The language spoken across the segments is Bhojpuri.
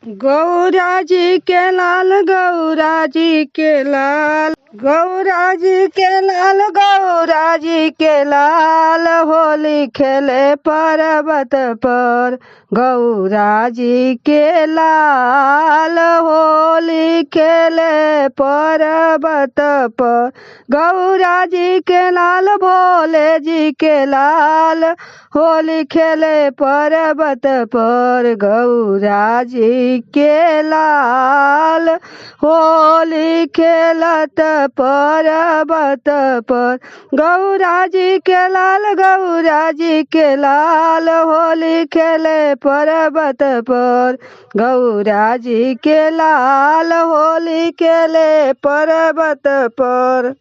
गौरा जी के लाल, गौरा जी के लाल, गौरा जी के लाल, गौरा जी के लाल, होली खेले पर्वत पर। गौरा जी के लाल, होली खेले पर्वत पर। गौरा जी के लाल, भोले जी के लाल, होली खेले पर्वत पर। गौरा जी के लाल, होली खेलत पर्वत पर। गौरा जी के लाल, गौरा जी के लाल, होली खेले पर्वत पर। गौरा जी के लाल, होली खेले पर्वत पर।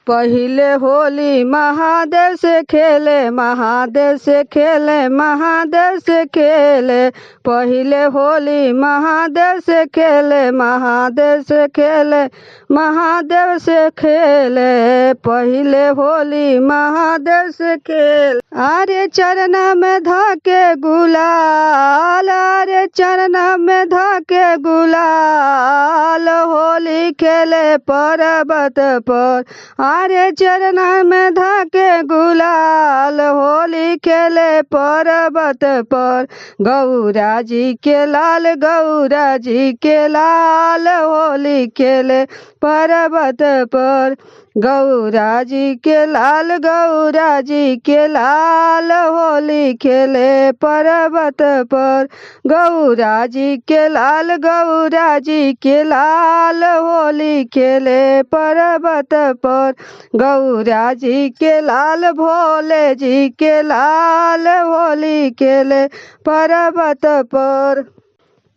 पहिले होली महादेव से खेले, महादेव से खेले, महादेव से खेले। पहिले होली महादेव से खेले, महादेव से खेले, महादेव से खेले। पहिले होली महादेव से खेले। अरे चरण में धाके गुलाल, अरे चरण में धाके गुलाल, होली खेले पर्वत पर। अरे चरण में धाके गुलाल, होली खेले पर्वत पर। गौरा जी के लाल, गौरा जी के लाल, होली खेले पर्वत पर। गौरा जी के लाल, गौरा जी के लाल, होली खेले पर्वत पर। गौरा जी के लाल, गौरा जी के लाल, होली खेले पर्वत पर। गौरा जी के लाल, भोले जी के लाल, होली खेले पर्वत पर।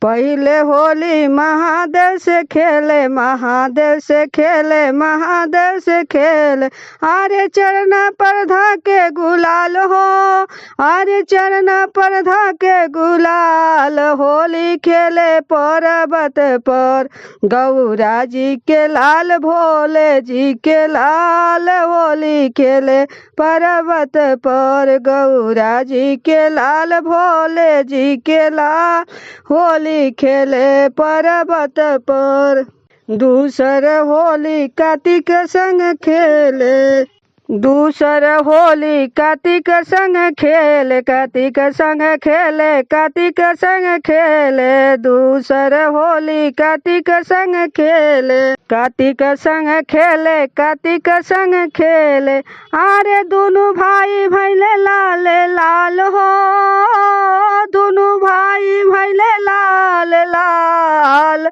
पहिले होली महादेव से खेले, महादेव से खेले, महादेव से खेले। अरे चरण पर धाके गुलाल हो, अरे चरण पर धाके गुलाल, होली खेले पर्वत पर। गौरा जी के लाल, भोले जी के लाल, होली खेले पर्वत पर। गौरा जी के लाल, भोले जी के लाल, होली खेले पर्वत पर। दूसर होली कार्तिक संग खेले, दूसर होली कार्तिक संग खेले, कार्तिक संग खेले, कार्तिक संग खेले। दूसर होली कार्तिक संग खेले, कार्तिक संग खेले, कार्तिक संग खेले। अरे दोनों भाई भैले लाल लाल हो, दोनों भाई भैले लाल लाल।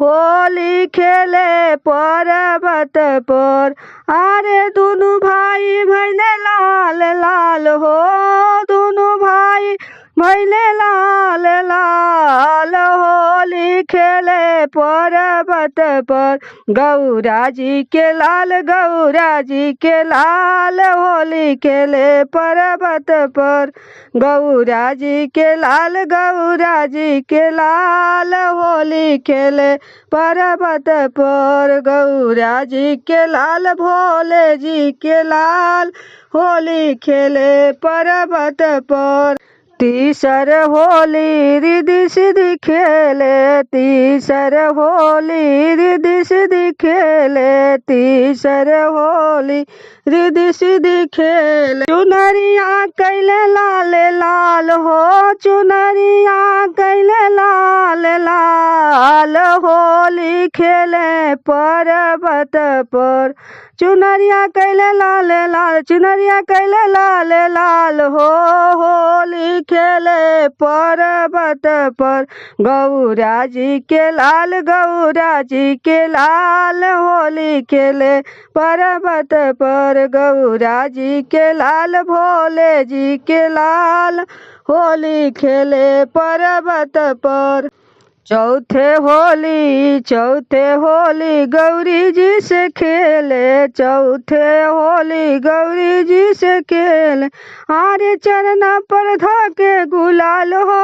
होली खेले पर्वत पर। अरे दोनों भाई भैले लाल लाल हो, दोनों भाई भैले लाल लाल, होली खेले पर्वत पर। गौरा जी के लाल, गौरा जी के लाल, होली खेले पर्वत पर। गौरा जी के लाल, गौरा जी के लाल, होली खेले पर्वत पर। गौरा जी के लाल, भोले जी के लाल, होली खेले पर्वत पर। तीसर होली रिद्धि सिद्धि खेले, तीसर होली रिद्धि सिद्धि खेले, तीसर होली रिद्धि सिद्धि खेले। चुनरिया कैले लाल लाल हो, चुनरिया कैले लाल लाल, होली खेले पर्वत पर। चुनरिया कैले लाल लाल, चुनरिया कैले लाल लाल हो, होली खेले पर्वत पर। गौरा जी के लाल, गौरा जी के लाल, होली खेले पर्वत पर। गौरा जी के लाल, भोले जी के लाल, होली खेले पर्वत पर। चौथे होली, चौथे होली गौरी जी से खेले, चौथे होली गौरी जी से खेले। आरे चरण पर धाके गुलाल हो,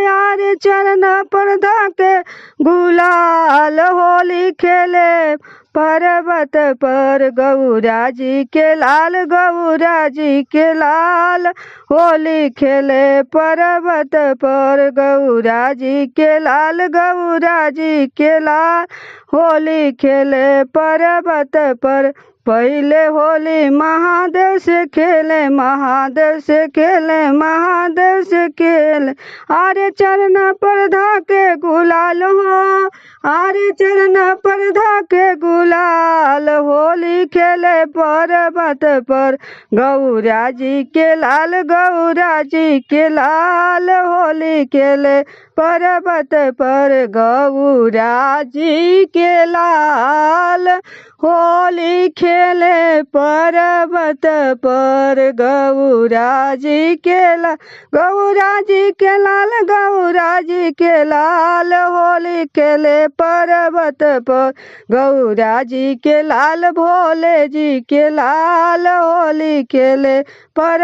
आरे चरण पर धाके गुलाल, होली खेले पर्वत पर गौरा जी के लाल, गौरा जी के लाल होली खेले पर्वत पर गौरा जी के लाल, गौरा जी के लाल होली खेले पर्वत पर। पहले होली महादेव से खेले, महादेव से खेले, महादेव से खेले, आरे चरण पर धाके गुलाल हो, आरे चरण पर धाके गुलाल होली खेले पर्वत पर गौरा जी के लाल, गौरा जी के लाल होली खेले पर्वत पर गौरा जी के लाल होली खेले पर्वत पर गौरा जी के लाल, गौरा जी के लाल, गौरा जी के लाल होली खेले पर्वत पर गौरा जी के लाल, भोले जी के लाल होली खेले पर